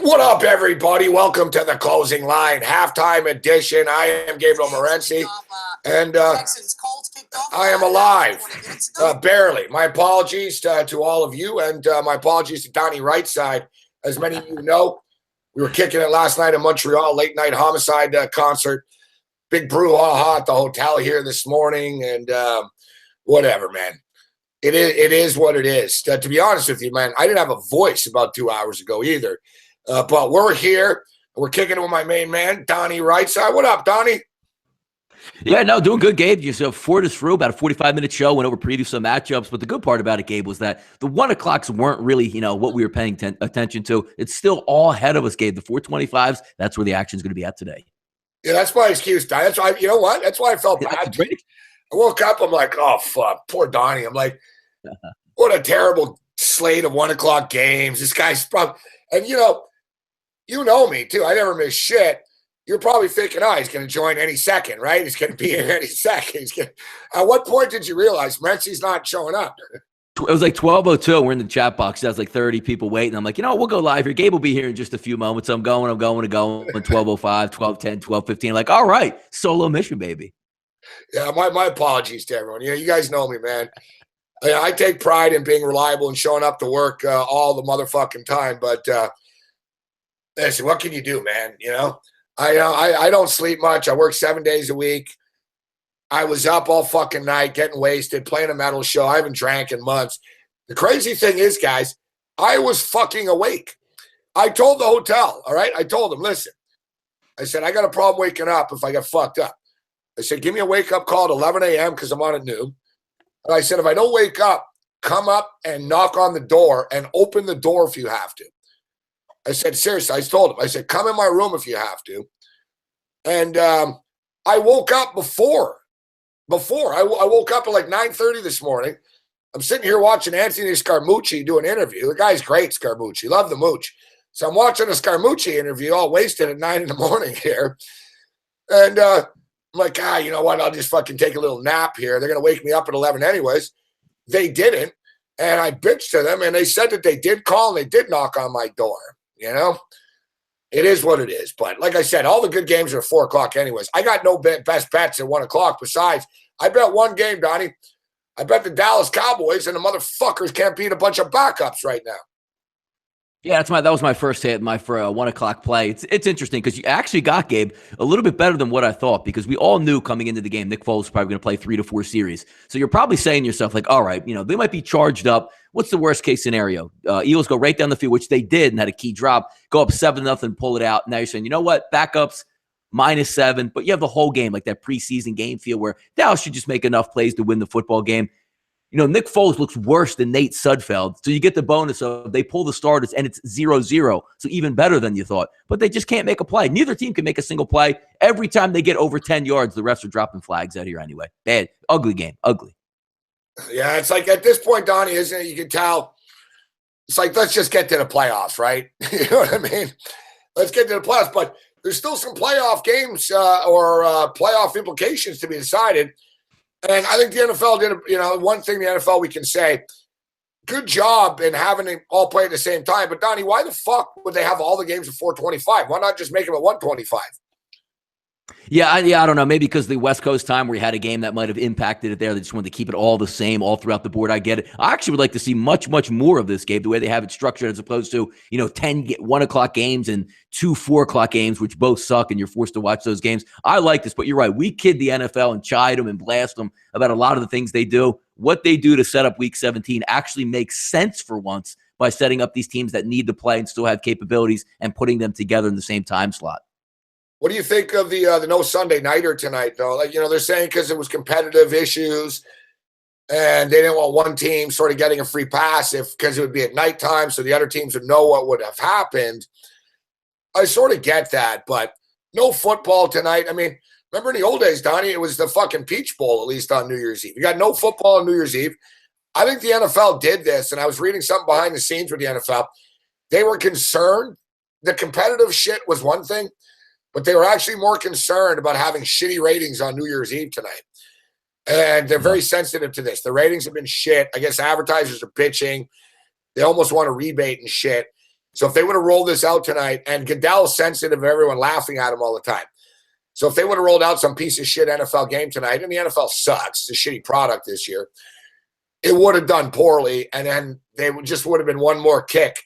What up, everybody? Welcome to the Closing Line halftime edition. I am Gabriel Morency, and I am alive, barely. My apologies to all of you, and my apologies to Donnie Rightside. As many of you know, we were kicking it last night in Montreal, late night homicide concert. Big brouhaha at the hotel here this morning, and whatever, man. It is what it is. To be honest with you, man, I didn't have a voice about 2 hours ago either. But we're here. We're kicking it with my main man, Donnie Rightside. What up, Donnie? Yeah, no, doing good, Gabe. You fought us through about a 45-minute show, went over preview some matchups. But the good part about it, Gabe, was that the 1 o'clocks weren't really, what we were paying attention to. It's still all ahead of us, Gabe. The 425s, that's where the action is going to be at today. Yeah, that's my excuse, Donnie. That's why, you know what? That's why I felt bad. I woke up, I'm like, oh, fuck, poor Donnie. I'm like, what a terrible slate of 1 o'clock games. This guy's probably, and you know me, too. I never miss shit. You're probably thinking, oh, he's going to join any second, right? He's going to be here any second. At what point did you realize Mentzi's not showing up? It was like 12:02. We're in the chat box. There's like 30 people waiting. I'm like, we'll go live here. Gabe will be here in just a few moments. I'm going. 12:05, 12:10, 12:15. Like, all right, solo mission, baby. Yeah, my apologies to everyone. You guys know me, man. I take pride in being reliable and showing up to work all the motherfucking time, but listen, what can you do, man? I don't sleep much. I work 7 days a week. I was up all fucking night, getting wasted, playing a metal show. I haven't drank in months. The crazy thing is, guys, I was fucking awake. I told the hotel, all right? I told them, listen, I said, I got a problem waking up if I get fucked up. I said, give me a wake-up call at 11 a.m. because I'm on at noon. And I said, if I don't wake up, come up and knock on the door and open the door if you have to. I said, seriously, I told him. I said, come in my room if you have to. And I woke up before. I woke up at like 9:30 this morning. I'm sitting here watching Anthony Scaramucci do an interview. The guy's great, Scaramucci. Love the mooch. So I'm watching a Scaramucci interview all wasted at 9 in the morning here. And I'm like, you know what? I'll just fucking take a little nap here. They're going to wake me up at 11 anyways. They didn't. And I bitched to them, and they said that they did call and they did knock on my door. It is what it is. But like I said, all the good games are at 4 o'clock anyways. I got no best bets at 1 o'clock. Besides, I bet one game, Donnie. I bet the Dallas Cowboys, and the motherfuckers can't beat a bunch of backups right now. Yeah, that was my first hit, for a 1 o'clock play. It's interesting because you actually got, Gabe, a little bit better than what I thought, because we all knew coming into the game Nick Foles was probably going to play 3 to 4 series. So you're probably saying to yourself, like, all right, they might be charged up. What's the worst case scenario? Eagles go right down the field, which they did and had a key drop, go up 7-0, pull it out. Now you're saying, you know what? Backups, -7, but you have the whole game, like that preseason game feel where Dallas should just make enough plays to win the football game. Nick Foles looks worse than Nate Sudfeld. So you get the bonus of they pull the starters and it's 0-0. So even better than you thought. But they just can't make a play. Neither team can make a single play. Every time they get over 10 yards, the refs are dropping flags out here anyway. Bad. Ugly game. Ugly. Yeah, it's like at this point, Donnie, isn't it? You can tell. It's like, let's just get to the playoffs, right? You know what I mean? Let's get to the playoffs. But there's still some playoff games or playoff implications to be decided. And I think the NFL did, one thing the NFL we can say, good job in having them all play at the same time. But, Donnie, why the fuck would they have all the games at 4:25? Why not just make them at 1:25? Yeah, I don't know. Maybe because the West Coast time where you had a game that might have impacted it there. They just wanted to keep it all the same all throughout the board. I get it. I actually would like to see much, much more of this game, the way they have it structured, as opposed to, 10 1 o'clock games and 2 4 o'clock games, which both suck, and you're forced to watch those games. I like this, but you're right. We kid the NFL and chide them and blast them about a lot of the things they do. What they do to set up Week 17 actually makes sense for once by setting up these teams that need to play and still have capabilities and putting them together in the same time slot. What do you think of the no Sunday nighter tonight, though? Like, they're saying because it was competitive issues and they didn't want one team sort of getting a free pass because it would be at nighttime, so the other teams would know what would have happened. I sort of get that, but no football tonight. I mean, remember in the old days, Donnie, it was the fucking Peach Bowl, at least on New Year's Eve. You got no football on New Year's Eve. I think the NFL did this, and I was reading something behind the scenes with the NFL. They were concerned. The competitive shit was one thing, but they were actually more concerned about having shitty ratings on New Year's Eve tonight. And they're very sensitive to this. The ratings have been shit. I guess advertisers are bitching. They almost want a rebate and shit. So if they would have rolled this out tonight, and Goodell's sensitive of everyone laughing at him all the time. So if they would have rolled out some piece of shit NFL game tonight, and the NFL sucks, it's a shitty product this year, it would have done poorly, and then they just would have been one more kick,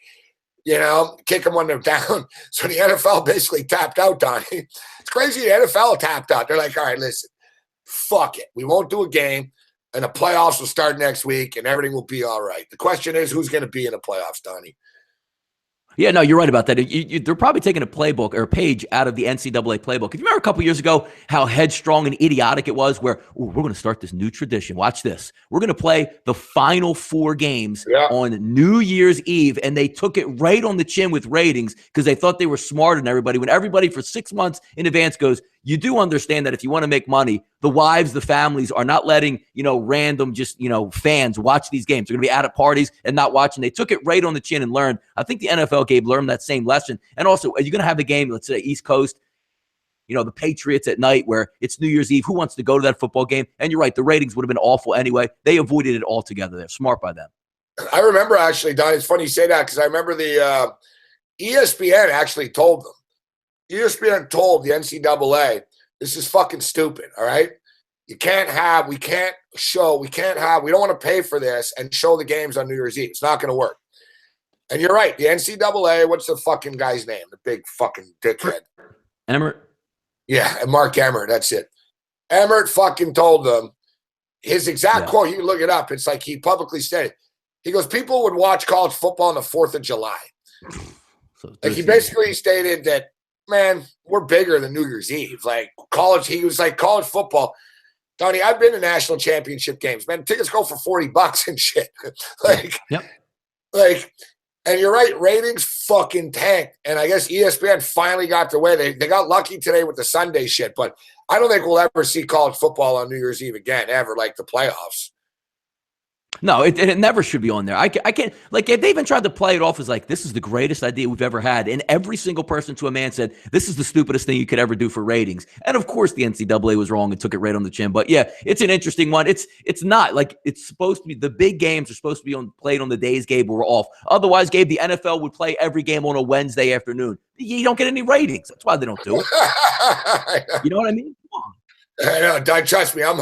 kick them when they're down. So the NFL basically tapped out, Donnie. It's crazy the NFL tapped out. They're like, all right, listen, fuck it. We won't do a game, and the playoffs will start next week, and everything will be all right. The question is, who's going to be in the playoffs, Donnie? Yeah, no, you're right about that. They're probably taking a playbook or a page out of the NCAA playbook. If you remember a couple years ago how headstrong and idiotic it was where we're going to start this new tradition. Watch this. We're going to play the final 4 games on New Year's Eve, and they took it right on the chin with ratings because they thought they were smarter than everybody when everybody for 6 months in advance goes, you do understand that if you want to make money, the wives, the families are not letting, random fans watch these games. They're going to be out at parties and not watching. They took it right on the chin and learned. I think the NFL Gabe learned that same lesson. And also, are you going to have a game, let's say East Coast, the Patriots at night where it's New Year's Eve? Who wants to go to that football game? And you're right, the ratings would have been awful anyway. They avoided it altogether. They're smart by them. I remember actually, Don, it's funny you say that because I remember the ESPN actually told them. ESPN told the NCAA, this is fucking stupid, all right? We don't want to pay for this and show the games on New Year's Eve. It's not going to work. And you're right. The NCAA, what's the fucking guy's name? The big fucking dickhead. Emmert? Yeah, and Mark Emmert, that's it. Emmert fucking told them, his exact quote, you can look it up. It's like he publicly stated, he goes, people would watch college football on the 4th of July. Like he basically stated that, man, we're bigger than New Year's Eve. Like he was like college football. Donnie, I've been to national championship games, man. Tickets go for $40 and shit. And you're right, ratings fucking tanked. And I guess ESPN finally got their way. They got lucky today with the Sunday shit, but I don't think we'll ever see college football on New Year's Eve again, ever, like the playoffs. No, it never should be on there. I can't, like, they even tried to play it off as like, this is the greatest idea we've ever had. And every single person to a man said, this is the stupidest thing you could ever do for ratings. And of course the NCAA was wrong and took it right on the chin. But yeah, it's an interesting one. It's not like it's supposed to be, the big games are supposed to be played on the days, Gabe, where we're off. Otherwise, Gabe, the NFL would play every game on a Wednesday afternoon. You don't get any ratings. That's why they don't do it. You know what I mean? Come on. I know, Doug, trust me. I've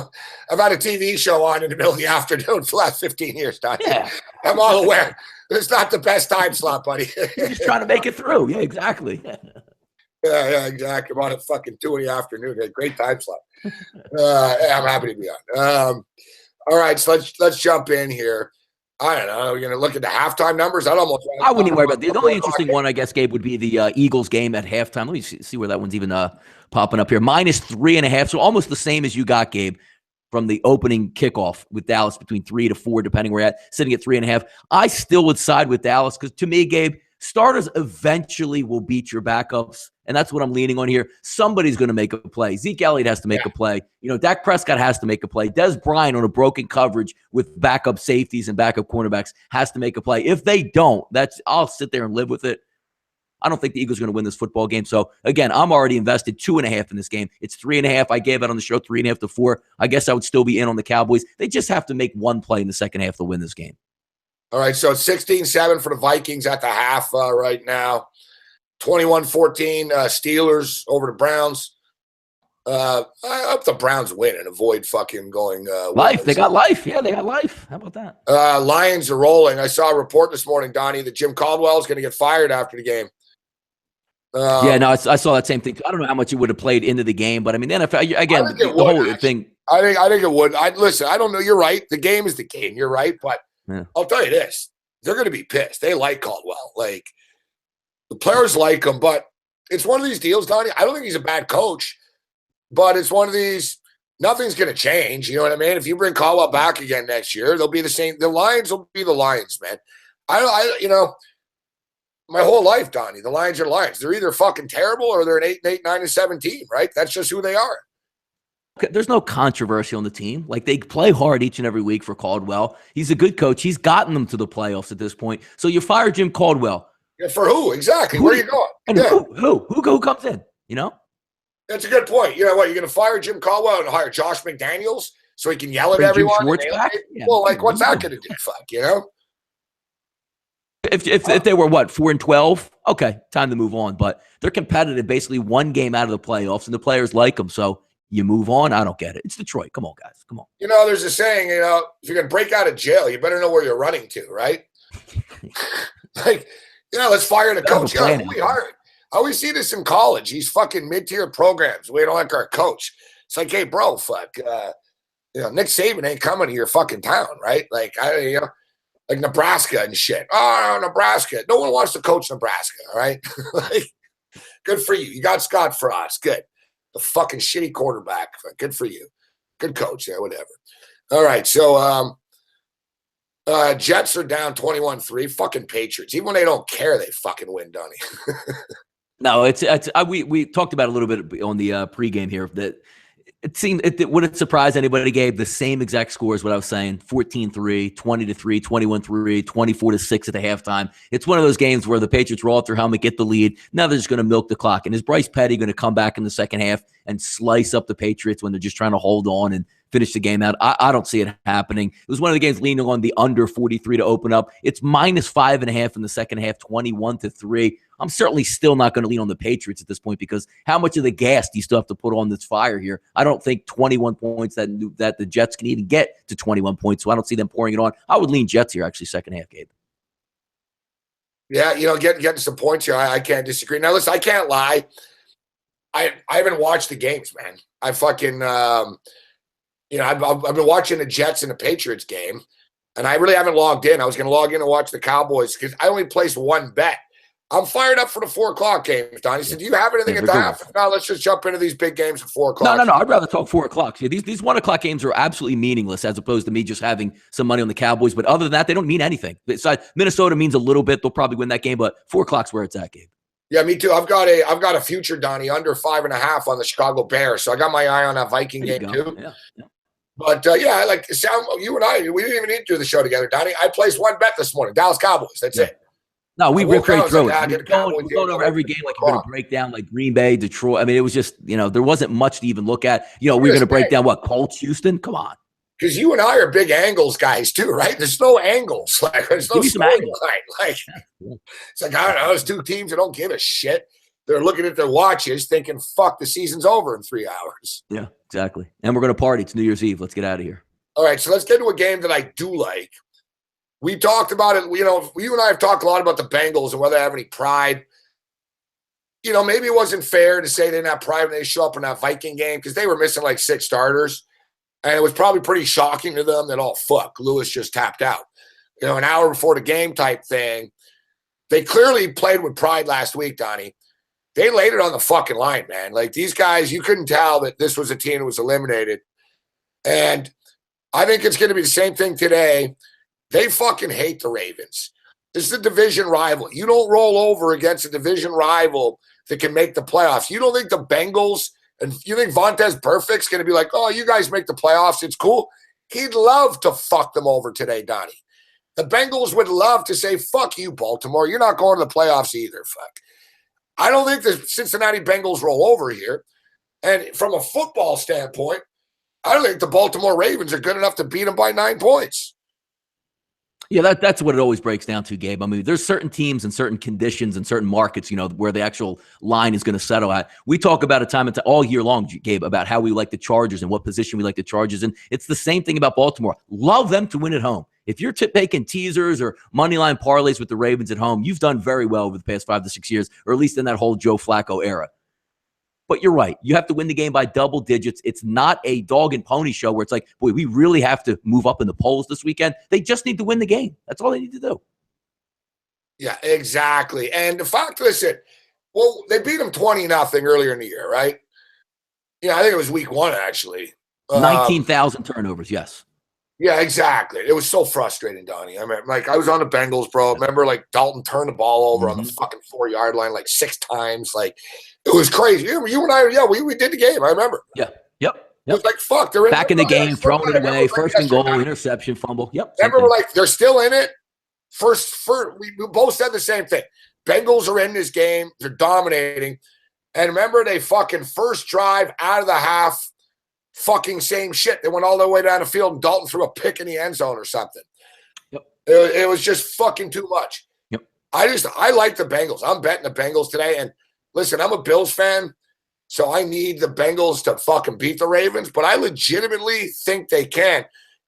had a TV show on in the middle of the afternoon for the last 15 years, Doug. Yeah. I'm all aware. It's not the best time slot, buddy. You're just trying to make it through. Yeah, exactly. Yeah, exactly. I'm on at fucking 2 in the afternoon. Great time slot. I'm happy to be on. All right, so let's jump in here. I don't know. We're going to look at the halftime numbers. I wouldn't even worry about that. The only interesting one, I guess, Gabe, would be the Eagles game at halftime. Let me see where that one's even popping up here. -3.5. So almost the same as you got, Gabe, from the opening kickoff with Dallas, between 3 to 4, depending where you're at, sitting at 3.5. I still would side with Dallas because, to me, Gabe, starters eventually will beat your backups, and that's what I'm leaning on here. Somebody's going to make a play. Zeke Elliott has to make a play. Dak Prescott has to make a play. Des Bryant on a broken coverage with backup safeties and backup cornerbacks has to make a play. If they don't, I'll sit there and live with it. I don't think the Eagles are going to win this football game. So, again, I'm already invested 2.5 in this game. It's 3.5. I gave it on the show 3.5 to 4. I guess I would still be in on the Cowboys. They just have to make one play in the second half to win this game. All right, so it's 16-7 for the Vikings at the half right now. 21-14 Steelers over the Browns. I hope the Browns win and avoid fucking going life. They got life. Yeah, they got life. How about that? Lions are rolling. I saw a report this morning, Donnie, that Jim Caldwell is going to get fired after the game. Yeah, no, I saw that same thing. I don't know how much it would have played into the game, but I mean, the NFL, again, the whole thing. I think it would. Listen, I don't know. You're right. The game is the game. You're right. But I'll tell you this. They're going to be pissed. They like Caldwell. Like, the players like him, but it's one of these deals, Donnie. I don't think he's a bad coach, but it's one of these, nothing's going to change. You know what I mean? If you bring Caldwell back again next year, they'll be the same. The Lions will be the Lions, man. My whole life, Donnie, the Lions are Lions. They're either fucking terrible or they're an 8-8, 9-7 right? That's just who they are. There's no controversy on the team. Like, they play hard each and every week for Caldwell. He's a good coach. He's gotten them to the playoffs at this point. So you fire Jim Caldwell. Yeah, for who? Exactly. Where are you going? And who comes in? That's a good point. You know what? You're going to fire Jim Caldwell and hire Josh McDaniels so he can yell at everyone? Jim Schwartz back? Well, like, what's that going to do? Fuck, if they were 4-12, okay, time to move on. But they're competitive, basically one game out of the playoffs, and the players like them. So you move on. I don't get it. It's Detroit. Come on, guys. Come on. There's a saying. If you're gonna break out of jail, you better know where you're running to, right? Like, let's fire the coach. We hired. I always see this in college. These fucking mid-tier programs. We don't like our coach. It's like, hey, bro, fuck. Nick Saban ain't coming to your fucking town, right? Like, like Nebraska and shit. Oh, Nebraska. No one wants to coach Nebraska, all right? Like, good for you. You got Scott Frost. Good. The fucking shitty quarterback. Good for you. Good coach. Yeah, whatever. All right, so Jets are down 21-3. Fucking Patriots. Even when they don't care, they fucking win, Donnie. No, we talked about a little bit on the pregame here that it seemed would it surprise anybody, Gabe? The same exact score is what I was saying: 14-3, 20-3, 21-3, 24-6 at the halftime. It's one of those games where the Patriots roll off their helmet, get the lead. Now they're just going to milk the clock. And is Bryce Petty going to come back in the second half and slice up the Patriots when they're just trying to hold on and finish the game out? I don't see it happening. It was one of the games leaning on the under 43 to open up. It's -5.5 in the second half, 21-3. I'm certainly still not going to lean on the Patriots at this point because how much of the gas do you still have to put on this fire here? I don't think 21 points that the Jets can even get to 21 points, so I don't see them pouring it on. I would lean Jets here, actually, second half, Gabe. Yeah, getting some points here. I can't disagree. Now, listen, I can't lie. I haven't watched the games, man. I fucking I've been watching the Jets and the Patriots game, and I really haven't logged in. I was going to log in and watch the Cowboys because I only placed one bet. I'm fired up for the 4 o'clock games, Donnie. So do you have anything at the half? No, let's just jump into these big games at 4 o'clock. No. I'd rather talk 4 o'clock. See, these 1 o'clock games are absolutely meaningless as opposed to me just having some money on the Cowboys. But other than that, they don't mean anything. Besides, Minnesota means a little bit. They'll probably win that game, but 4 o'clock's where it's at, Gabe. Yeah, me too. I've got a future, Donnie, under 5.5 on the Chicago Bears. So I got my eye on that Viking game too. Yeah. But I like sound. You and I, we didn't even need to do the show together, Donnie. I placed one bet this morning. Dallas Cowboys. That's it. No, we ripped right through it. We're going over every game like we're going to break down like Green Bay, Detroit. I mean, it was just, there wasn't much to even look at. We're going to break down what? Colts, Houston? Come on. Because you and I are big angles guys too, right? There's no angles. Like, there's no storyline. Like, it's like, I don't know. There's two teams that don't give a shit. They're looking at their watches thinking, fuck, the season's over in 3 hours. Yeah, exactly. And we're going to party. It's New Year's Eve. Let's get out of here. All right, so let's get to a game that I do like. We talked about it. You and I have talked a lot about the Bengals and whether they have any pride. Maybe it wasn't fair to say they didn't have pride when they show up in that Viking game because they were missing like 6 starters. And it was probably pretty shocking to them that, fuck, Lewis just tapped out. An hour before the game type thing. They clearly played with pride last week, Donnie. They laid it on the fucking line, man. Like, these guys, you couldn't tell that this was a team that was eliminated. And I think it's going to be the same thing today. They fucking hate the Ravens. This is a division rival. You don't roll over against a division rival that can make the playoffs. You don't think the Bengals and you think Vontaze Burfict's going to be like, oh, you guys make the playoffs. It's cool. He'd love to fuck them over today, Donnie. The Bengals would love to say, fuck you, Baltimore. You're not going to the playoffs either. Fuck. I don't think the Cincinnati Bengals roll over here. And from a football standpoint, I don't think the Baltimore Ravens are good enough to beat them by 9 points. Yeah, that's what it always breaks down to, Gabe. I mean, there's certain teams and certain conditions and certain markets, where the actual line is going to settle at. We talk about it time and all year long, Gabe, about how we like the Chargers and what position we like the Chargers in. It's the same thing about Baltimore. Love them to win at home. If you're taking teasers or money line parlays with the Ravens at home, you've done very well over the past 5 to 6 years, or at least in that whole Joe Flacco era. But you're right. You have to win the game by double digits. It's not a dog and pony show where it's like, boy, we really have to move up in the polls this weekend. They just need to win the game. That's all they need to do. Yeah, exactly. And the fact, listen, they beat them 20-0 earlier in the year, right? I think it was week 1, actually. 19,000 turnovers, yes. Yeah, exactly. It was so frustrating, Donnie. I mean, I was on the Bengals, bro. Remember, Dalton turned the ball over on the fucking 4-yard line 6 times. It was crazy. You and I, we did the game. I remember. Yeah. Yep. It was like, fuck. They're back in the game, throwing it away, first and goal, interception, fumble. Yep. Remember, they're still in it. First, we both said the same thing. Bengals are in this game. They're dominating. And remember, they fucking first drive out of the half, fucking same shit. They went all the way down the field and Dalton threw a pick in the end zone or something. Yep. It was just fucking too much. Yep. I like the Bengals. I'm betting the Bengals today. And listen, I'm a Bills fan, so I need the Bengals to fucking beat the Ravens, but I legitimately think they can.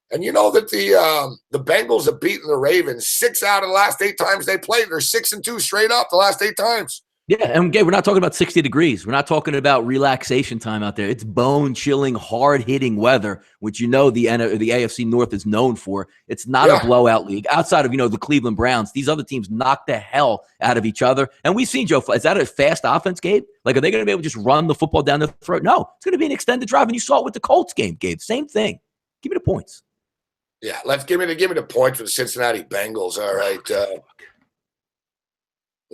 And you know that the Bengals have beaten the Ravens 6 out of the last 8 times they played. They're 6-2 straight up the last 8 times. Yeah, and Gabe, we're not talking about 60 degrees. We're not talking about relaxation time out there. It's bone-chilling, hard-hitting weather, which the AFC North is known for. It's not a blowout league. Outside of, the Cleveland Browns, these other teams knock the hell out of each other. And we've seen, Joe, is that a fast offense, Gabe? Like, are they going to be able to just run the football down the throat? No, it's going to be an extended drive. And you saw it with the Colts game, Gabe. Same thing. Give me the points. Yeah, let's give me the points for the Cincinnati Bengals. All right.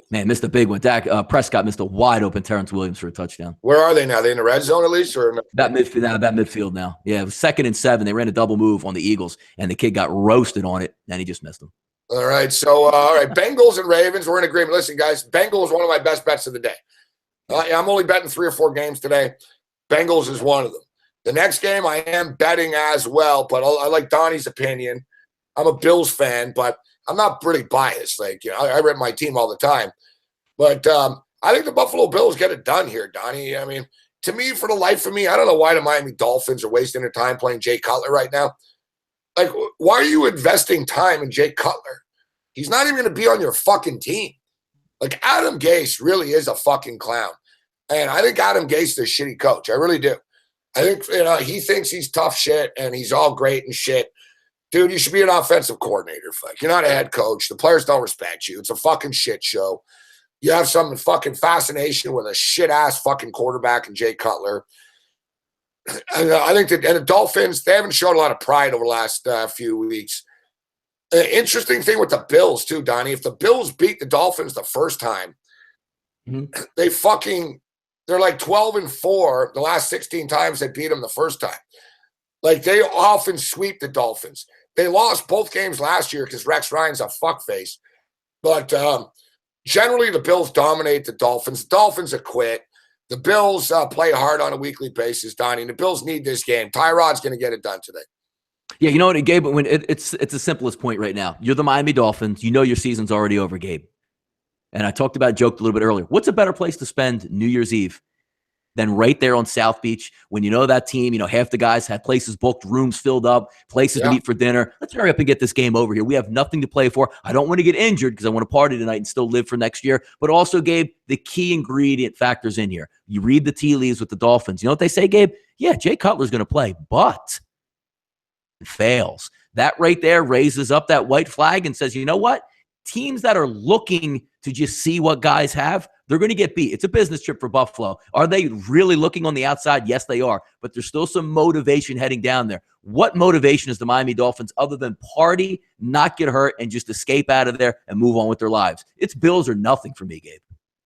Man, missed a big one. Dak Prescott missed a wide open Terrence Williams for a touchdown. Where are they now? Are they in the red zone at least, or that midfield now? Yeah, it was 2nd and 7. They ran a double move on the Eagles, and the kid got roasted on it, and he just missed them. All right, so Bengals and Ravens, we're in agreement. Listen, guys, Bengals one of my best bets of the day. I'm only betting 3 or 4 games today. Bengals is one of them. The next game I am betting as well, but I like Donnie's opinion. I'm a Bills fan, but I'm not really biased. I rep my team all the time. But I think the Buffalo Bills get it done here, Donnie. I mean, to me, for the life of me, I don't know why the Miami Dolphins are wasting their time playing Jay Cutler right now. Like, why are you investing time in Jay Cutler? He's not even going to be on your fucking team. Like, Adam Gase really is a fucking clown. And I think Adam Gase is a shitty coach. I really do. I think, he thinks he's tough shit and he's all great and shit. Dude, you should be an offensive coordinator. You're not a head coach. The players don't respect you. It's a fucking shit show. You have some fucking fascination with a shit-ass fucking quarterback in Jay Cutler. And I think the Dolphins, they haven't shown a lot of pride over the last few weeks. Interesting thing with the Bills, too, Donnie. If the Bills beat the Dolphins the first time, they're like 12-4 the last 16 times they beat them the first time. Like, they often sweep the Dolphins. They lost both games last year because Rex Ryan's a fuckface. But generally, the Bills dominate the Dolphins. The Dolphins are quit. The Bills play hard on a weekly basis, Donnie. And the Bills need this game. Tyrod's going to get it done today. Yeah, you know what, Gabe? When it's the simplest point right now. You're the Miami Dolphins. You know your season's already over, Gabe. And I joked a little bit earlier. What's a better place to spend New Year's Eve than right there on South Beach when you know that team, half the guys had places booked, rooms filled up, places to meet for dinner. Let's hurry up and get this game over here. We have nothing to play for. I don't want to get injured because I want to party tonight and still live for next year. But also, Gabe, the key ingredient factors in here. You read the tea leaves with the Dolphins. You know what they say, Gabe? Yeah, Jay Cutler's going to play, but it fails. That right there raises up that white flag and says, you know what? Teams that are looking to just see what guys have, they're going to get beat. It's a business trip for Buffalo. Are they really looking on the outside? Yes, they are. But there's still some motivation heading down there. What motivation is the Miami Dolphins other than party, not get hurt, and just escape out of there and move on with their lives? It's Bills or nothing for me, Gabe.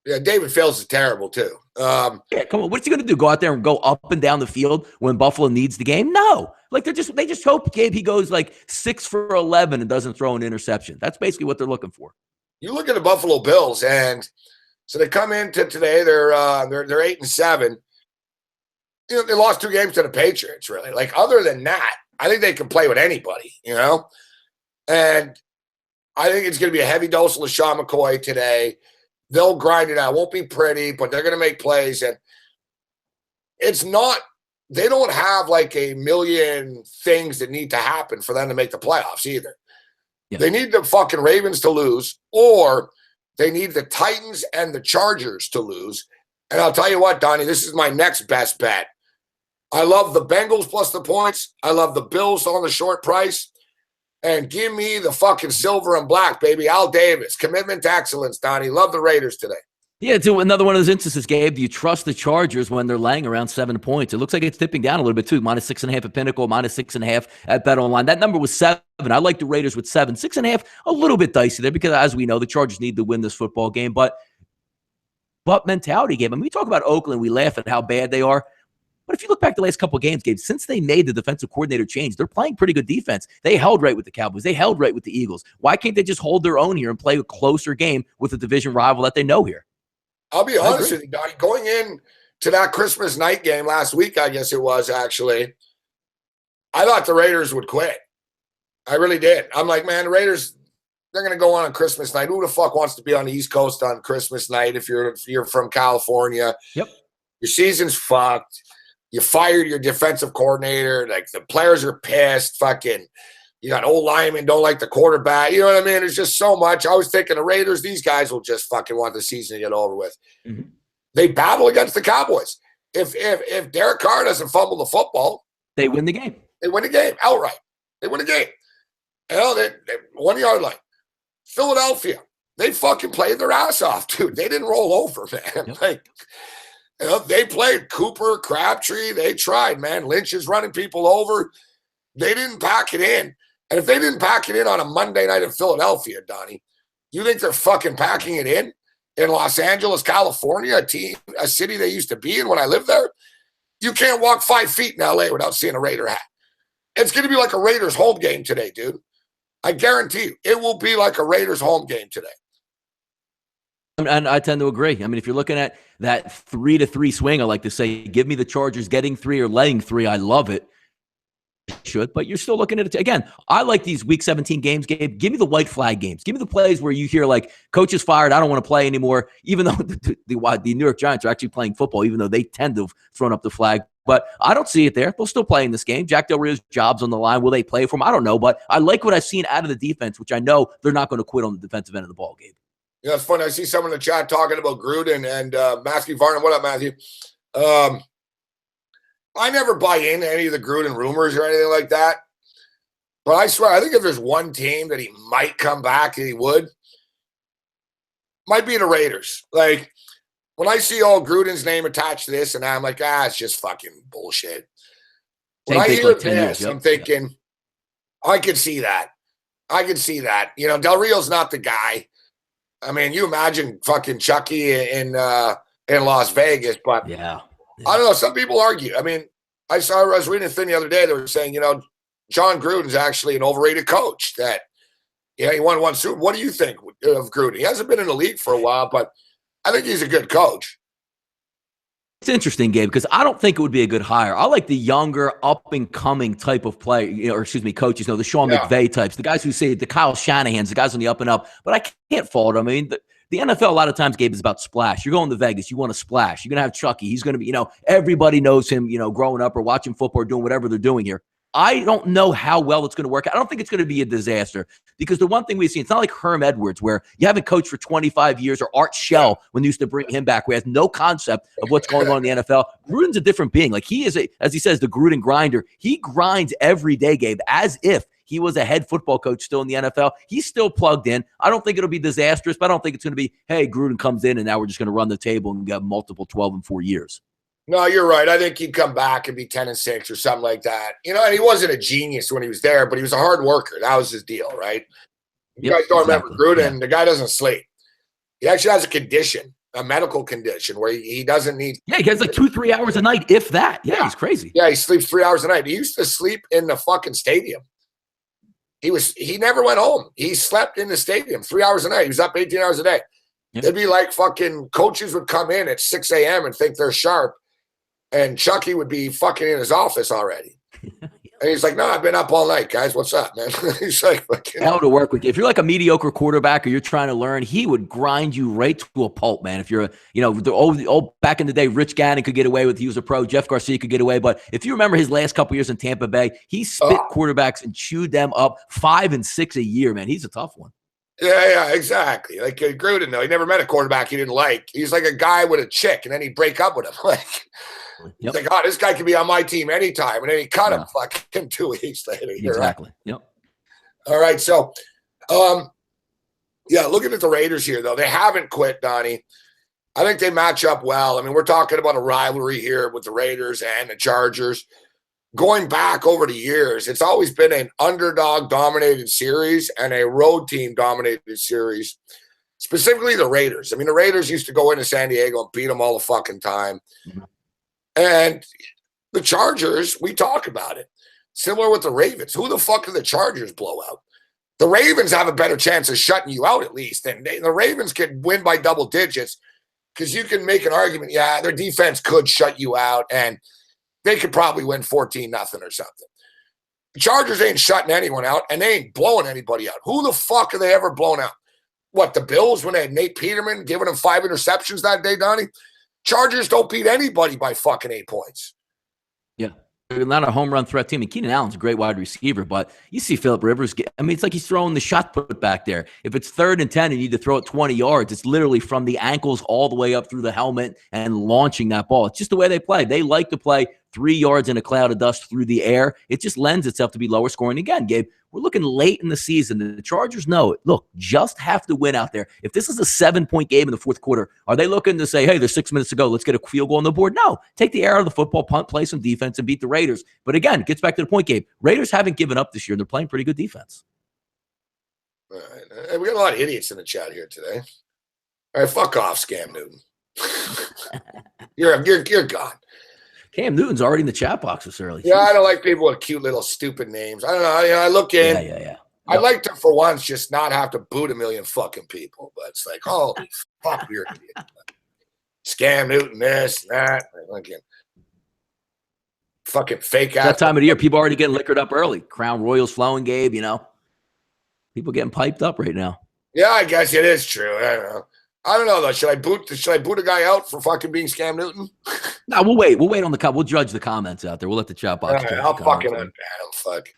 Yeah, David Fales is terrible, too. Yeah, come on. What's he going to do? Go out there and go up and down the field when Buffalo needs the game? No. Like, they just hope, Gabe, he goes like 6 for 11 and doesn't throw an interception. That's basically what they're looking for. You look at the Buffalo Bills, and so they come into today. They're 8-7. They lost 2 games to the Patriots. Really, like, other than that, I think they can play with anybody. And I think it's going to be a heavy dose of LaShawn McCoy today. They'll grind it out. It won't be pretty, but they're going to make plays, and it's not. They don't have like a million things that need to happen for them to make the playoffs either. Yeah. They need the fucking Ravens to lose, or they need the Titans and the Chargers to lose. And I'll tell you what, Donnie, this is my next best bet. I love the Bengals plus the points. I love the Bills on the short price. And give me the fucking silver and black, baby. Al Davis, commitment to excellence, Donnie. Love the Raiders today. Yeah, it's another one of those instances, Gabe. Do you trust the Chargers when they're laying around 7 points? It looks like it's dipping down a little bit, too. -6.5 at Pinnacle, -6.5 at BetOnline. That number was 7. I like the Raiders with 7. 6.5, a little bit dicey there because, as we know, the Chargers need to win this football game. But mentality game. I mean, we talk about Oakland. We laugh at how bad they are. But if you look back the last couple of games, Gabe, since they made the defensive coordinator change, they're playing pretty good defense. They held right with the Cowboys. They held right with the Eagles. Why can't they just hold their own here and play a closer game with a division rival that they know here? I'll be honest with you, Donnie. Going in to that Christmas night game last week, I guess it was actually, I thought the Raiders would quit. I really did. I'm like, man, the Raiders, They're going to go on Christmas night. Who the fuck wants to be on the East Coast on Christmas night if you're from California? Yep. Your season's fucked. You fired your defensive coordinator. Like, the players are pissed. Fucking, you got old linemen don't like the quarterback. You know what I mean? It's just so much. I was thinking the Raiders, these guys will just fucking want the season to get over with. Mm-hmm. They battle against the Cowboys. If Derek Carr doesn't fumble the football, they win the game. They win the game outright. They win the game. You know, they 1 yard line. Philadelphia, they fucking played their ass off, dude. They didn't roll over, man. Yep. Like, you know, they played Cooper, Crabtree. They tried, man. Lynch is running people over. They didn't pack it in. And if they didn't pack it in on a Monday night in Philadelphia, Donnie, you think they're fucking packing it in Los Angeles, California, a city they used to be in when I lived there? You can't walk 5 feet in LA without seeing a Raider hat. It's going to be like a Raiders home game today, dude. I guarantee you, it will be like a Raiders home game today. And I tend to agree. I mean, if you're looking at that 3-3 swing, I like to say, give me the Chargers getting 3 or laying 3. I love it. Should, but you're still looking at it. Again, I like these Week 17 games, Gabe. Give me the white flag games. Give me the plays where you hear, like, coach is fired, I don't want to play anymore, even though the New York Giants are actually playing football, even though they tend to have thrown up the flag. But I don't see it there. They'll still play in this game. Jack Del Rio's job's on the line. Will they play for him? I don't know, but I like what I've seen out of the defense, which I know they're not going to quit on the defensive end of the ball, Gabe. Yeah, it's funny. I see someone in the chat talking about Gruden and Matthew Varnum. What up, Matthew? I never buy into any of the Gruden rumors or anything like that. But I swear, I think if there's one team that he might come back and he would, might be the Raiders. Like, when I see all Gruden's name attached to this, and I'm like, it's just fucking bullshit. When I hear this, I'm thinking, I could see that. I could see that. You know, Del Rio's not the guy. I mean, you imagine fucking Chucky in Las Vegas, but yeah. I don't know. Some people argue. I mean, I was reading a thing the other day. They were saying, you know, John Gruden's actually an overrated coach. That, yeah, he won one Super. What do you think of Gruden? He hasn't been in the league for a while, but I think he's a good coach. It's interesting, Gabe, because I don't think it would be a good hire. I like the younger, up-and-coming type of player, coaches, the Sean McVay types, the guys who say the Kyle Shanahans, the guys on the up and up. But I can't fault them. I mean, the NFL a lot of times, Gabe, is about splash. You're going to Vegas. You want to splash. You're going to have Chucky. He's going to be, everybody knows him, growing up or watching football or doing whatever they're doing here. I don't know how well it's going to work. I don't think it's going to be a disaster because the one thing we've seen, it's not like Herm Edwards where you haven't coached for 25 years or Art Shell when they used to bring him back who has no concept of what's going on in the NFL. Gruden's a different being. Like he is, as he says, the Gruden grinder. He grinds every day, Gabe, as if he was a head football coach still in the NFL. He's still plugged in. I don't think it'll be disastrous, but I don't think it's going to be, hey, Gruden comes in and now we're just going to run the table and get multiple 12 and 4 years. No, you're right. I think he'd come back and be 10-6 or something like that. And he wasn't a genius when he was there, but he was a hard worker. That was his deal, right? You guys don't remember Gruden. Yeah. The guy doesn't sleep. He actually has a condition, a medical condition where he doesn't need. Yeah, he gets like 2-3 hours a night, if that. Yeah, he's crazy. Yeah, he sleeps 3 hours a night. He used to sleep in the fucking stadium. He never went home. He slept in the stadium 3 hours a night. He was up 18 hours a day. Yeah. It'd be like fucking coaches would come in at 6 a.m. and think they're sharp. And Chucky would be fucking in his office already. And he's like, no, I've been up all night, guys. What's up, man? He's like, fucking. Hell to work with you. If you're like a mediocre quarterback or you're trying to learn, he would grind you right to a pulp, man. If you're, the old back in the day, Rich Gannon could get away with, he was a pro. Jeff Garcia could get away. But if you remember his last couple years in Tampa Bay, he spit quarterbacks and chewed them up 5 and 6 a year, man. He's a tough one. Yeah, exactly. Like Gruden, though, he never met a quarterback he didn't like. He's like a guy with a chick, and then he'd break up with him. He's like, oh, this guy could be on my team anytime. And then he cut him fucking 2 weeks later. Exactly. Right. Yep. All right. So, looking at the Raiders here, though, they haven't quit, Donnie. I think they match up well. I mean, we're talking about a rivalry here with the Raiders and the Chargers. Going back over the years, it's always been an underdog-dominated series and a road team-dominated series, specifically the Raiders. I mean, the Raiders used to go into San Diego and beat them all the fucking time. Mm-hmm. And the Chargers, we talk about it. Similar with the Ravens. Who the fuck do the Chargers blow out? The Ravens have a better chance of shutting you out at least. And the Ravens can win by double digits because you can make an argument, their defense could shut you out and they could probably win 14-0 or something. Chargers ain't shutting anyone out, and they ain't blowing anybody out. Who the fuck are they ever blown out? What, the Bills when they had Nate Peterman giving them 5 interceptions that day, Donnie? Chargers don't beat anybody by fucking 8 points. Yeah. They're not a home run threat team. And Keenan Allen's a great wide receiver, but you see Phillip Rivers it's like he's throwing the shot put back there. If it's 3rd and 10 and you need to throw it 20 yards, it's literally from the ankles all the way up through the helmet and launching that ball. It's just the way they play. They like to play 3 yards in a cloud of dust through the air. It just lends itself to be lower scoring. Again, Gabe, we're looking late in the season. The Chargers know it. Look, just have to win out there. If this is a 7-point game in the 4th quarter, are they looking to say, hey, there's 6 minutes to go, let's get a field goal on the board? No. Take the air out of the football, punt, play some defense, and beat the Raiders. But again, it gets back to the point, Gabe. Raiders haven't given up this year. They're playing pretty good defense. All right. We got a lot of idiots in the chat here today. All right, fuck off, Scam Newton. You're gone. Cam Newton's already in the chat box this early. Yeah, I don't like people with cute little stupid names. I don't know. I look in. Yeah. I'd like to, for once, just not have to boot a million fucking people. But it's like, holy fuck, you're an idiot. Scam Newton, this, that. Fucking fake ass. That time of the year, people already getting liquored up early. Crown Royals flowing, Gabe, People getting piped up right now. Yeah, I guess it is true. I don't know though. Should I boot a guy out for fucking being Scam Newton? No, we'll wait. We'll wait on the we'll judge the comments out there. We'll let the chat box. Right, I'll fucking unban him. Fuck.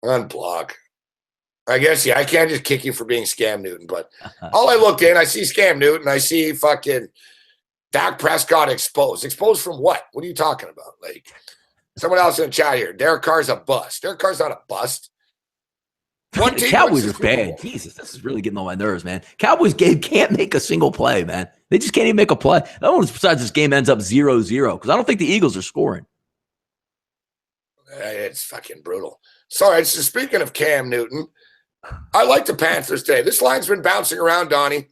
Unblock. I guess, yeah, I can't just kick you for being Scam Newton, but all I look in, I see Scam Newton, I see fucking Dak Prescott exposed. Exposed from what? What are you talking about? Like, someone else in the chat here. Derek Carr's a bust. Derek Carr's not a bust. The Cowboys are bad. Jesus, this is really getting on my nerves, man. Cowboys game can't make a single play, man. They just can't even make a play. No one besides this game ends up 0-0 because I don't think the Eagles are scoring. It's fucking brutal. Sorry, so speaking of Cam Newton, I like the Panthers today. This line's been bouncing around, Donnie.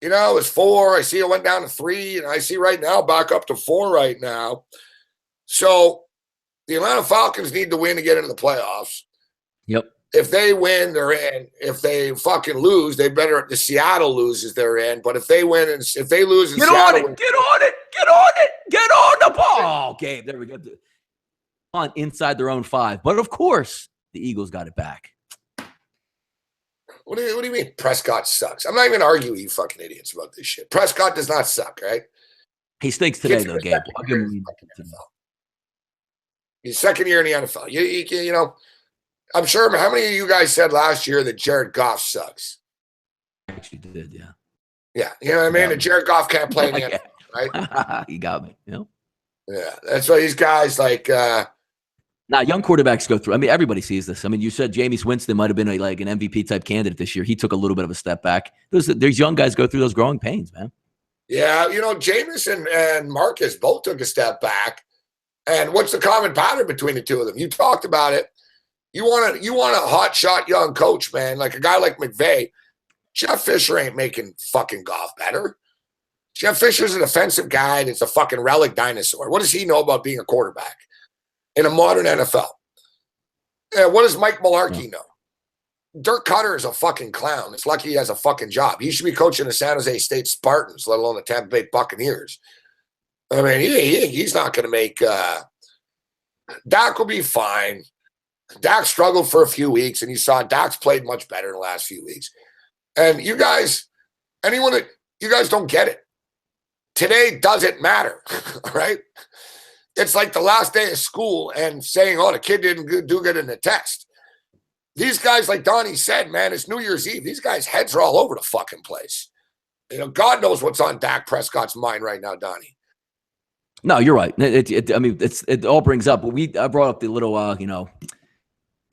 It was 4. I see it went down to 3, and I see right now back up to 4 right now. So the Atlanta Falcons need to win to get into the playoffs. Yep. If they win, they're in. If they fucking lose, they better. The Seattle loses, they're in. But if they win, and if they lose, get on it, get on the ball. Okay, there we go. On inside their own 5, but of course the Eagles got it back. What do you mean Prescott sucks? I'm not even arguing you fucking idiots about this shit. Prescott does not suck, right? He stinks today though, Gabe. I'll give him his second year in the NFL. You know. I'm sure. How many of you guys said last year that Jared Goff sucks? I actually did, yeah. Yeah, you know what I mean? And Jared Goff can't play in the NFL, right? You got me. Yeah, that's why these guys like. Now, young quarterbacks go through. I mean, everybody sees this. I mean, you said Jameis Winston might have been like an MVP type candidate this year. He took a little bit of a step back. There's young guys go through those growing pains, man. Yeah, Jameis and Marcus both took a step back. And what's the common pattern between the two of them? You talked about it. You want a hot shot young coach, man, like a guy like McVay. Jeff Fisher ain't making fucking Goff better. Jeff Fisher's a defensive guy that's a fucking relic dinosaur. What does he know about being a quarterback in a modern NFL? Yeah, what does Mike Mularkey know? Dirk Cutter is a fucking clown. It's lucky he has a fucking job. He should be coaching the San Jose State Spartans, let alone the Tampa Bay Buccaneers. I mean, he's not going to make Dak will be fine. Dak struggled for a few weeks, and you saw Dak's played much better in the last few weeks. And you guys don't get it. Today doesn't matter, right? It's like the last day of school and saying, the kid didn't do good in the test. These guys, like Donnie said, man, it's New Year's Eve. These guys' heads are all over the fucking place. God knows what's on Dak Prescott's mind right now, Donnie. No, you're right. It all brings up. I brought up the little,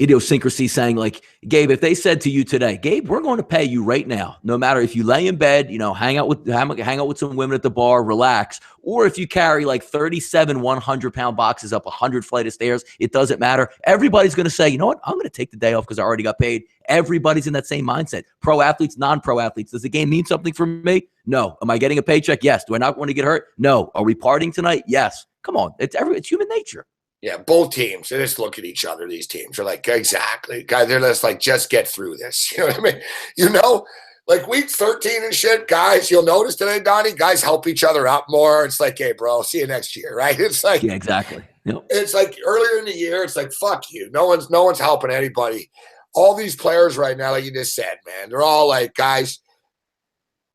idiosyncrasy saying like, Gabe, if they said to you today, Gabe, we're going to pay you right now, no matter if you lay in bed, hang out with some women at the bar, relax, or if you carry like 37 100-pound boxes up 100 flight of stairs, it doesn't matter. Everybody's going to say, you know what? I'm going to take the day off because I already got paid. Everybody's in that same mindset. Pro athletes, non-pro athletes. Does the game mean something for me? No. Am I getting a paycheck? Yes. Do I not want to get hurt? No. Are we partying tonight? Yes. Come on. It's human nature. Yeah, both teams, they just look at each other. These teams are like, exactly. Guys, they're just like, just get through this. You know what I mean? Like week 13 and shit, guys, you'll notice today, Donnie, guys help each other out more. It's like, hey, bro, see you next year, right? It's like, yeah, exactly. Yep. It's like earlier in the year, it's like, fuck you. No one's helping anybody. All these players right now, like you just said, man, they're all like, guys,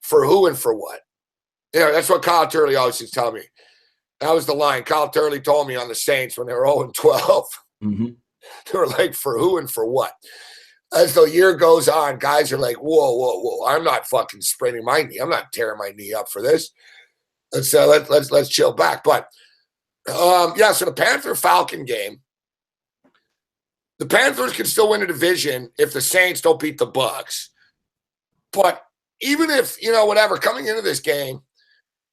for who and for what? That's what Kyle Turley always used to tell me. That was the line Kyle Turley told me on the Saints when they were 0-12. Mm-hmm. They were like, for who and for what? As the year goes on, guys are like, whoa. I'm not fucking spraining my knee. I'm not tearing my knee up for this. Let's chill back. But so the Panther-Falcon game, the Panthers can still win a division if the Saints don't beat the Bucs. But even if, whatever, coming into this game,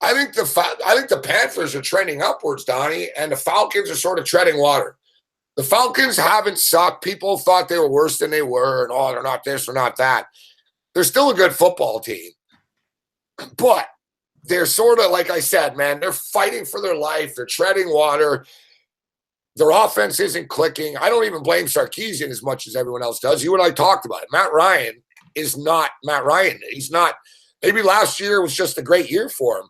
I think the Panthers are trending upwards, Donnie, and the Falcons are sort of treading water. The Falcons haven't sucked. People thought they were worse than they were, and they're not this or not that. They're still a good football team. But they're sort of, like I said, man, they're fighting for their life. They're treading water. Their offense isn't clicking. I don't even blame Sarkisian as much as everyone else does. You and I talked about it. Matt Ryan is not Matt Ryan. He's not. Maybe last year was just a great year for him.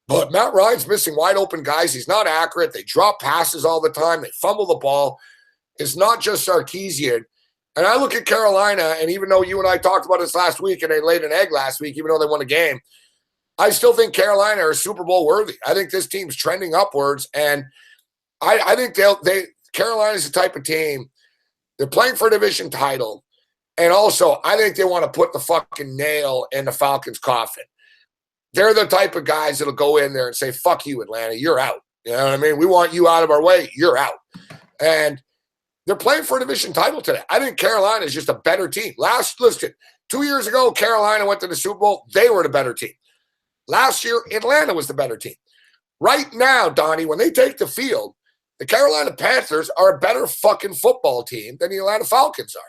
But Matt Ryan's missing wide open guys. He's not accurate. They drop passes all the time. They fumble the ball. It's not just Sarkisian. And I look at Carolina, and even though you and I talked about this last week and they laid an egg last week, even though they won a game, I still think Carolina are Super Bowl worthy. I think this team's trending upwards, and I think Carolina's the type of team, they're playing for a division title, and also I think they want to put the fucking nail in the Falcons' coffin. They're the type of guys that'll go in there and say, fuck you, Atlanta, you're out. You know what I mean? We want you out of our way, you're out. And they're playing for a division title today. I think Carolina is just a better team. Listen, 2 years ago, Carolina went to the Super Bowl. They were the better team. Last year, Atlanta was the better team. Right now, Donnie, when they take the field, the Carolina Panthers are a better fucking football team than the Atlanta Falcons are.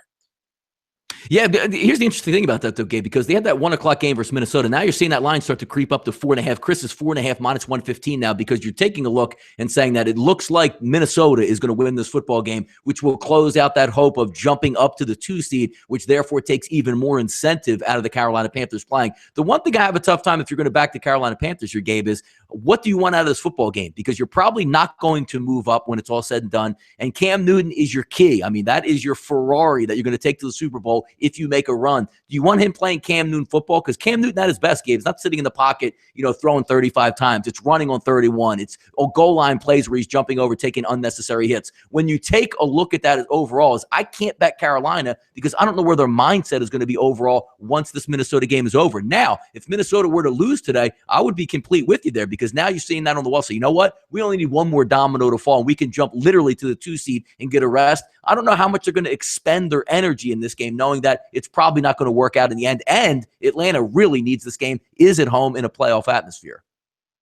Yeah, here's the interesting thing about that, though, Gabe, because they had that 1 o'clock game versus Minnesota. Now you're seeing that line start to creep up to 4.5. Chris is 4.5 minus 115 now because you're taking a look and saying that it looks like Minnesota is going to win this football game, which will close out that hope of jumping up to the 2 seed, which therefore takes even more incentive out of the Carolina Panthers playing. The one thing I have a tough time if you're going to back the Carolina Panthers here, Gabe, is what do you want out of this football game? Because you're probably not going to move up when it's all said and done. And Cam Newton is your key. I mean, that is your Ferrari that you're going to take to the Super Bowl if you make a run. Do you want him playing Cam Newton football? Because Cam Newton at his best, Gabe, is not sitting in the pocket, throwing 35 times. It's running on 31. It's goal line plays where he's jumping over, taking unnecessary hits. When you take a look at that overall, I can't bet Carolina because I don't know where their mindset is going to be overall once this Minnesota game is over. Now, if Minnesota were to lose today, I would be complete with you there because now you're seeing that on the wall. So you know what? We only need one more domino to fall, and we can jump literally to the 2 seed and get a rest. I don't know how much they're going to expend their energy in this game, knowing that it's probably not going to work out in the end. And Atlanta really needs this game, is at home in a playoff atmosphere.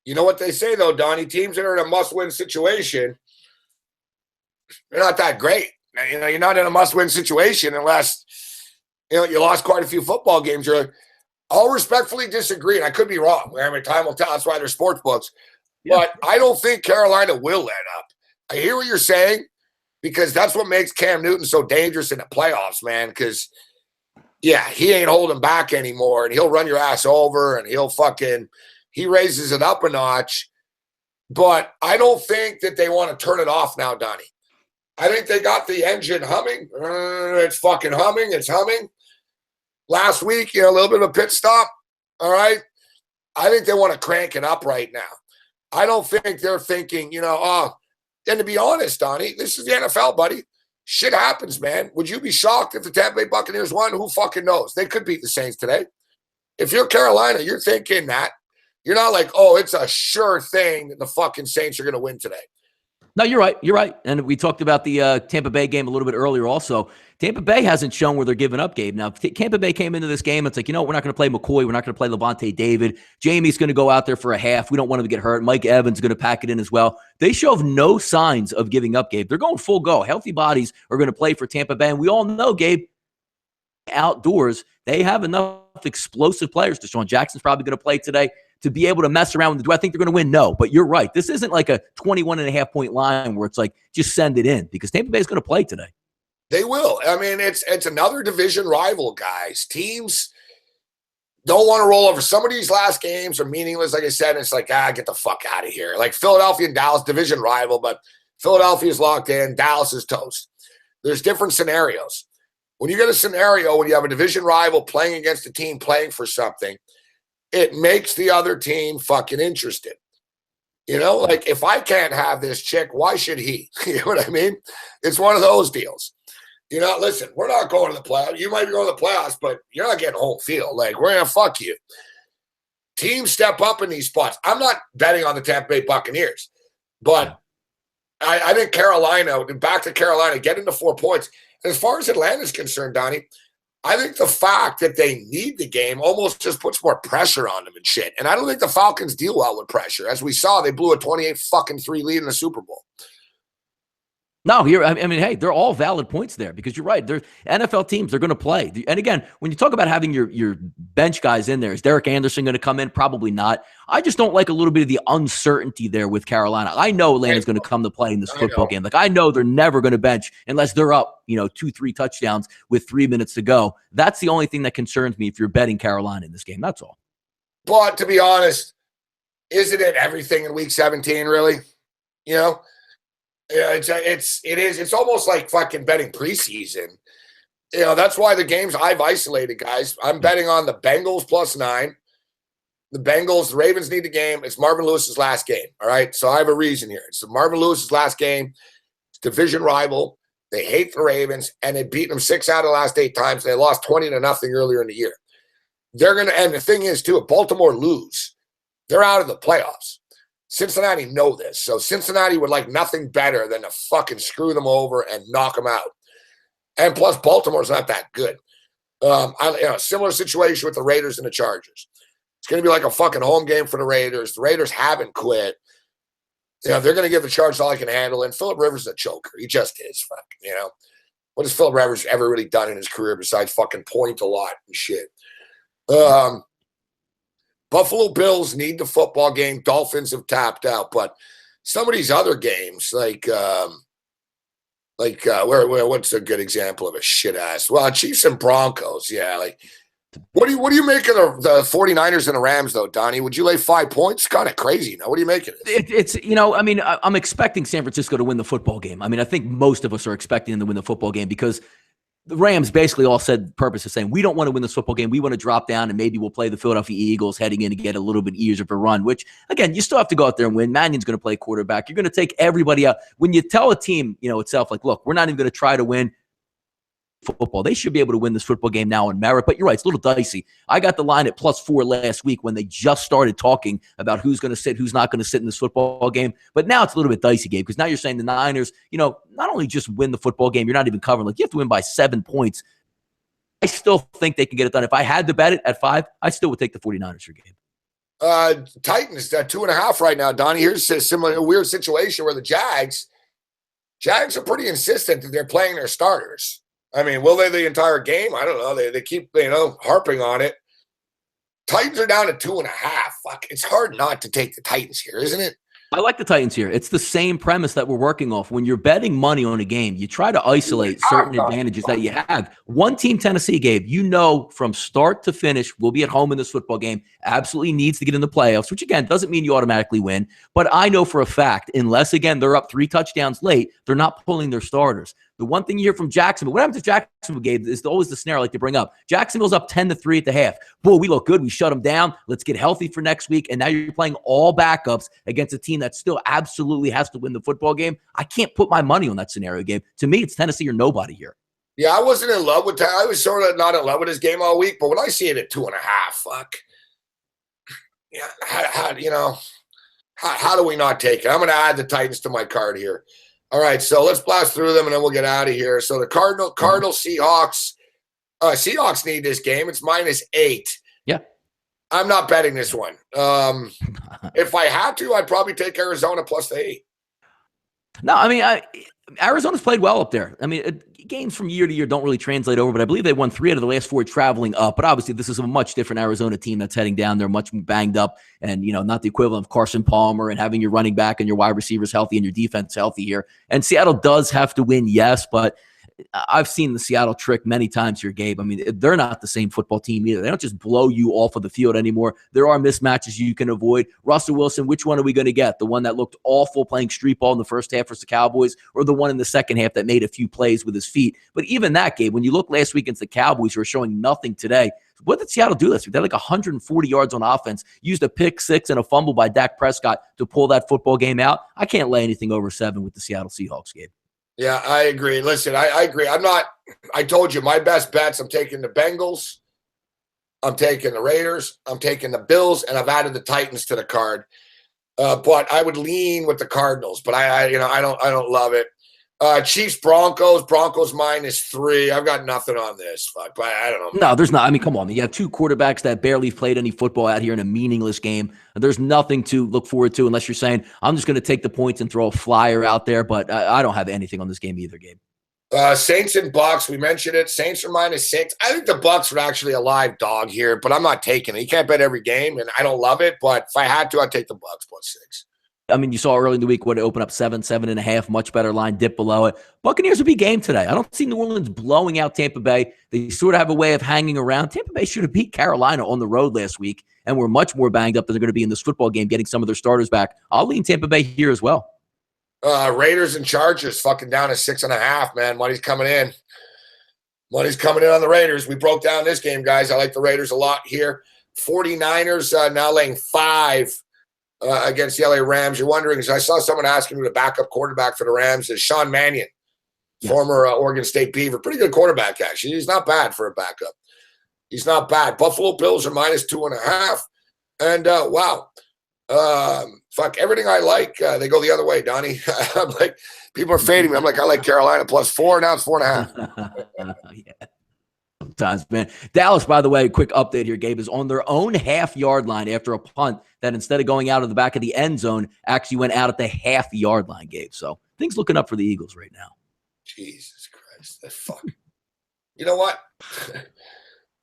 You know what they say, though, Donnie? Teams that are in a must-win situation, they're not that great. You're not in a must-win situation unless, you lost quite a few football games. I'll respectfully disagree, and I could be wrong. I mean, time will tell. That's why there's sports books. Yeah. But I don't think Carolina will let up. I hear what you're saying because that's what makes Cam Newton so dangerous in the playoffs, man, because he ain't holding back anymore, and he'll run your ass over, and he raises it up a notch. But I don't think that they want to turn it off now, Donnie. I think they got the engine humming. It's fucking humming. It's humming. Last week, a little bit of a pit stop. All right. I think they want to crank it up right now. I don't think they're thinking, and to be honest, Donnie, this is the NFL, buddy. Shit happens, man. Would you be shocked if the Tampa Bay Buccaneers won? Who fucking knows? They could beat the Saints today. If you're Carolina, you're thinking that. You're not like, oh, it's a sure thing that the fucking Saints are going to win today. No, you're right. You're right. And we talked about the Tampa Bay game a little bit earlier also. Tampa Bay hasn't shown where they're giving up, Gabe. Now, Tampa Bay came into this game. It's like, we're not going to play McCoy. We're not going to play Levante David. Jamie's going to go out there for a half. We don't want him to get hurt. Mike Evans is going to pack it in as well. They show no signs of giving up, Gabe. They're going full go. Healthy bodies are going to play for Tampa Bay. And we all know, Gabe, outdoors, they have enough explosive players. Deshaun Jackson's probably going to play today to be able to mess around with. Do I think they're going to win? No, but you're right. This isn't like a 21.5 point line where it's like, just send it in because Tampa Bay is going to play today. They will. I mean, it's another division rival, guys. Teams don't want to roll over. Some of these last games are meaningless. Like I said, it's like, get the fuck out of here. Like Philadelphia and Dallas, division rival, but Philadelphia's locked in. Dallas is toast. There's different scenarios. When you get a scenario when you have a division rival playing against a team playing for something, it makes the other team fucking interested. You know, like if I can't have this chick, why should he? You know what I mean? It's one of those deals. You know, listen, we're not going to the playoffs. You might be going to the playoffs, but you're not getting home field. Like, we're going to fuck you. Teams step up in these spots. I'm not betting on the Tampa Bay Buccaneers, but I think Carolina, back to Carolina, get into 4 points. As far as Atlanta's concerned, Donnie, I think the fact that they need the game almost just puts more pressure on them and shit. And I don't think the Falcons deal well with pressure. As we saw, they blew a 28-3 lead in the Super Bowl. No, I mean, hey, they're all valid points there because you're right. They're NFL teams. They're going to play. And again, when you talk about having your bench guys in there, is Derek Anderson going to come in? Probably not. I just don't like a little bit of the uncertainty there with Carolina. I know Atlanta's going to come to play in this football game. Like, I know they're never going to bench unless they're up, 2-3 touchdowns with 3 minutes to go. That's the only thing that concerns me if you're betting Carolina in this game. That's all. But to be honest, isn't it everything in Week 17, really? You know? Yeah, it's almost like fucking betting preseason. You know, that's why the games I've isolated, guys. I'm betting on the Bengals +9. The Bengals, the Ravens need the game. It's Marvin Lewis's last game. All right. So I have a reason here. It's Marvin Lewis's last game. It's division rival. They hate the Ravens, and they beat them 6 out of the last 8 times. They lost 20-0 earlier in the year. They're gonna, and the thing is, too, if Baltimore lose, they're out of the playoffs. Cincinnati know this. So Cincinnati would like nothing better than to fucking screw them over and knock them out. And plus, Baltimore's not that good. Similar situation with the Raiders and the Chargers. It's going to be like a fucking home game for the Raiders. The Raiders haven't quit. They're going to give the Chargers all they can handle. And Phillip Rivers is a choker. He just is. What has Phillip Rivers ever really done in his career besides fucking point a lot and shit? Buffalo Bills need the football game. Dolphins have tapped out, but some of these other games, what's a good example of a shit ass? Well, Chiefs and Broncos, yeah. What do you make of the 49ers and the Rams though, Donnie? Would you lay 5 points? Kind of crazy. Now, what do you make of it? I'm expecting San Francisco to win the football game. I mean, I think most of us are expecting them to win the football game because the Rams basically all said the purpose of saying, we don't want to win this football game. We want to drop down and maybe we'll play the Philadelphia Eagles heading in to get a little bit easier of a run, which, again, you still have to go out there and win. Mannion's going to play quarterback. You're going to take everybody out. When you tell a team, itself, like, look, we're not even going to try to win football. They should be able to win this football game now on merit. But you're right, it's a little dicey. I got the line at +4 last week when they just started talking about who's going to sit, who's not going to sit in this football game. But now it's a little bit dicey, Gabe, because now you're saying the Niners, not only just win the football game, you're not even covering. Like, you have to win by 7 points. I still think they can get it done. If I had to bet it at 5, I still would take the 49ers for game. Titans at 2.5 right now, Donnie. Here's a weird situation where the Jags are pretty insistent that they're playing their starters. I mean, will they the entire game? I don't know. They keep, harping on it. Titans are down to 2.5. Fuck, it's hard not to take the Titans here, isn't it? I like the Titans here. It's the same premise that we're working off. When you're betting money on a game, you try to isolate certain advantages that you have. One team, Tennessee, Gabe, from start to finish, will be at home in this football game, absolutely needs to get in the playoffs, which, again, doesn't mean you automatically win. But I know for a fact, unless, again, they're up 3 touchdowns late, they're not pulling their starters. The one thing you hear from Jacksonville, what happens to Jacksonville, Gabe, is always the snare I like to bring up. Jacksonville's up 10-3 at the half. Boy, we look good. We shut them down. Let's get healthy for next week. And now you're playing all backups against a team that still absolutely has to win the football game. I can't put my money on that scenario, Gabe. To me, it's Tennessee or nobody here. Yeah, I wasn't in love with that. I was sort of not in love with his game all week, but when I see it at 2.5, fuck. Yeah, how do we not take it? I'm going to add the Titans to my card here. All right, so let's blast through them, and then we'll get out of here. So the Cardinals, Seahawks. Seahawks need this game. It's -8. Yeah. I'm not betting this one. If I had to, I'd probably take Arizona +8. No, I mean, Arizona's played well up there. I mean, games from year to year don't really translate over, but I believe they won 3 out of the last 4 traveling up. But obviously, this is a much different Arizona team that's heading down. They're much banged up and, not the equivalent of Carson Palmer and having your running back and your wide receivers healthy and your defense healthy here. And Seattle does have to win, yes, but I've seen the Seattle trick many times here, Gabe. I mean, they're not the same football team either. They don't just blow you off of the field anymore. There are mismatches you can avoid. Russell Wilson, which one are we going to get? The one that looked awful playing street ball in the first half versus the Cowboys, or the one in the second half that made a few plays with his feet? But even that, Gabe, when you look last week against the Cowboys, who are showing nothing today, what did Seattle do this week? They had like 140 yards on offense, used a pick six and a fumble by Dak Prescott to pull that football game out. I can't lay anything over 7 with the Seattle Seahawks, Gabe. Yeah, I agree. Listen, I agree. I told you my best bets. I'm taking the Bengals. I'm taking the Raiders. I'm taking the Bills, and I've added the Titans to the card. But I would lean with the Cardinals, but I don't love it. Chiefs, Broncos -3. I've got nothing on this. Fuck, but I don't know. No, there's not. I mean, come on. You have 2 quarterbacks that barely played any football out here in a meaningless game. There's nothing to look forward to unless you're saying, I'm just going to take the points and throw a flyer out there. But I don't have anything on this game either, Gabe. Saints and Bucs, we mentioned it. Saints are -6. I think the Bucs are actually a live dog here, but I'm not taking it. You can't bet every game, and I don't love it. But if I had to, I'd take the Bucs +6. I mean, you saw early in the week what it opened up 7.5, much better line, dip below it. Buccaneers will be game today. I don't see New Orleans blowing out Tampa Bay. They sort of have a way of hanging around. Tampa Bay should have beat Carolina on the road last week, and we're much more banged up than they're going to be in this football game, getting some of their starters back. I'll lean Tampa Bay here as well. Raiders and Chargers fucking down to 6.5, man. Money's coming in. Money's coming in on the Raiders. We broke down this game, guys. I like the Raiders a lot here. 49ers now laying 5. Against the LA Rams. You're wondering, because I saw someone asking who the backup quarterback for the Rams is. Sean Mannion, former Oregon State Beaver. Pretty good quarterback, actually. He's not bad for a backup. He's not bad. Buffalo Bills are -2.5. And, wow. Fuck, everything I like, they go the other way, Donnie. I'm like, people are fading me. I'm like, I like Carolina +4. Now it's 4.5. Yeah. Sometimes, man. Dallas, by the way, quick update here, Gabe, is on their own half-yard line after a punt that instead of going out of the back of the end zone, actually went out at the half-yard line, Gabe. So things looking up for the Eagles right now. Jesus Christ. That fuck. You know what?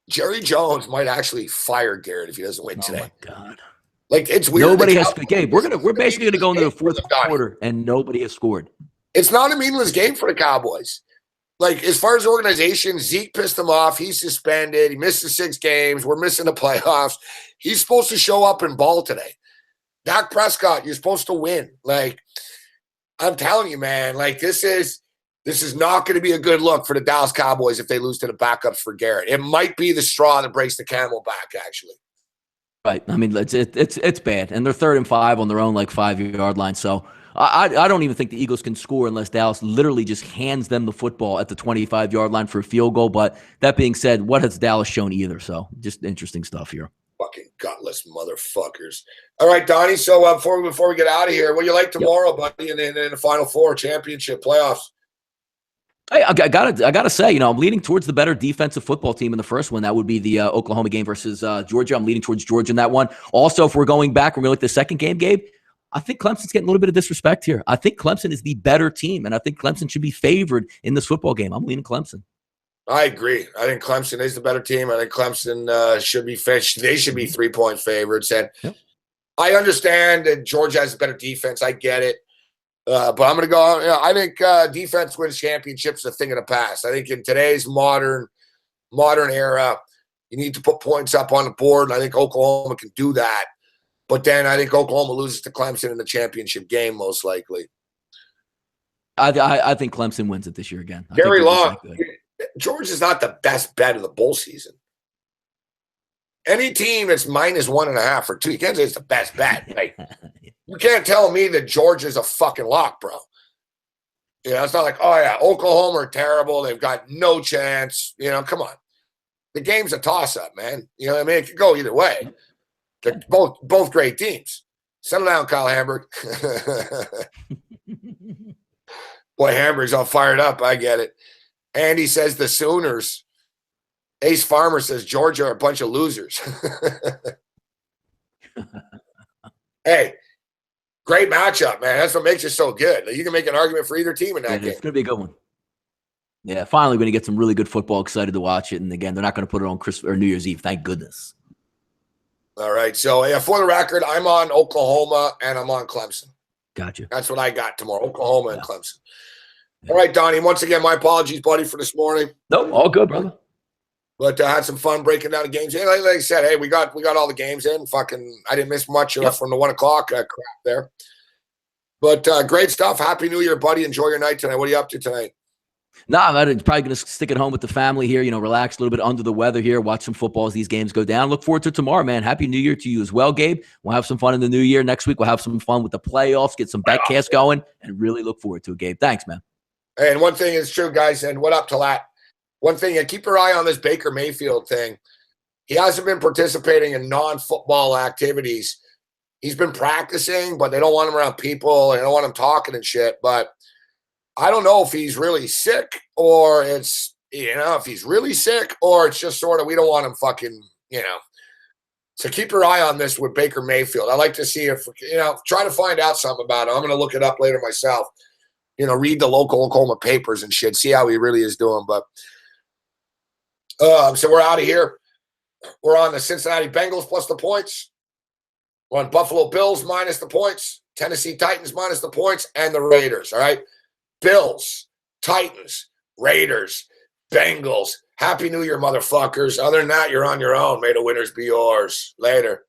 Jerry Jones might actually fire Garrett if he doesn't win today. Oh, my God. Like, it's weird. Nobody has – Gabe, we're basically going to go into the fourth quarter, and nobody has scored. It's not a meaningless game for the Cowboys. Like, as far as the organization, Zeke pissed him off. He's suspended. He missed the 6 games. We're missing the playoffs. He's supposed to show up and ball today. Dak Prescott, you're supposed to win. Like, I'm telling you, man, like, this is not going to be a good look for the Dallas Cowboys if they lose to the backups for Garrett. It might be the straw that breaks the camel back, actually. Right. I mean, it's bad. And they're 3rd and 5 on their own, like, 5-yard line. So I don't even think the Eagles can score unless Dallas literally just hands them the football at the 25-yard line for a field goal. But that being said, what has Dallas shown either? So just interesting stuff here. Fucking gutless motherfuckers. All right, Donnie. So before we get out of here, what do you like tomorrow, buddy, in the Final Four championship playoffs? Hey, I gotta say, I'm leaning towards the better defensive football team in the first one. That would be the Oklahoma game versus Georgia. I'm leaning towards Georgia in that one. Also, if we're going back, we're going to look at the second game, Gabe. I think Clemson's getting a little bit of disrespect here. I think Clemson is the better team, and I think Clemson should be favored in this football game. I'm leaning Clemson. I agree. I think Clemson is the better team. I think Clemson should be fished. They should be 3-point favorites. And I understand that Georgia has a better defense. I get it. But I'm going to go. I think defense wins championships is a thing of the past. I think in today's modern era, you need to put points up on the board. And I think Oklahoma can do that. But then I think Oklahoma loses to Clemson in the championship game, most likely. I think Clemson wins it this year again. Gary Long. Georgia's not the best bet of the bowl season. Any team that's -1.5 or 2, you can't say it's the best bet. Like, you can't tell me that Georgia's a fucking lock, bro. It's not like, oh, yeah, Oklahoma are terrible. They've got no chance. Come on. The game's a toss-up, man. You know what I mean? It could go either way. They're both great teams. Settle down, Kyle Hamburg. Boy, Hamburg's all fired up. I get it. Andy says the Sooners. Ace Farmer says Georgia are a bunch of losers. Hey, great matchup, man. That's what makes it so good. You can make an argument for either team in that game. It's going to be a good one. Yeah, finally going to get some really good football. Excited to watch it. And again, they're not going to put it on Christmas or New Year's Eve. Thank goodness. All right. So, yeah, for the record, I'm on Oklahoma and I'm on Clemson. Gotcha. That's what I got tomorrow, Oklahoma and Clemson. All right, Donnie. Once again, my apologies, buddy, for this morning. No, all good, brother. But I had some fun breaking down the games. Hey, like I said, hey, we got all the games in. Fucking, I didn't miss much from the 1 o'clock crap there. But great stuff. Happy New Year, buddy. Enjoy your night tonight. What are you up to tonight? I'm probably going to stick at home with the family here, relax a little bit under the weather here, watch some football as these games go down. Look forward to tomorrow, man. Happy New Year to you as well, Gabe. We'll have some fun in the new year. Next week, we'll have some fun with the playoffs, get some betcasts going, and really look forward to it, Gabe. Thanks, man. Hey, and one thing is true, guys, and what up to that? One thing, keep your eye on this Baker Mayfield thing. He hasn't been participating in non-football activities. He's been practicing, but they don't want him around people. They don't want him talking and shit. But I don't know if he's really sick or it's, if he's really sick or it's just sort of we don't want him fucking, So keep your eye on this with Baker Mayfield. I like to see if, try to find out something about him. I'm going to look it up later myself. Read the local Oklahoma papers and shit, see how he really is doing. But so we're out of here. We're on the Cincinnati Bengals plus the points. We're on Buffalo Bills minus the points, Tennessee Titans minus the points, and the Raiders. All right. Bills, Titans, Raiders, Bengals. Happy New Year, motherfuckers. Other than that, you're on your own. May the winners be yours. Later.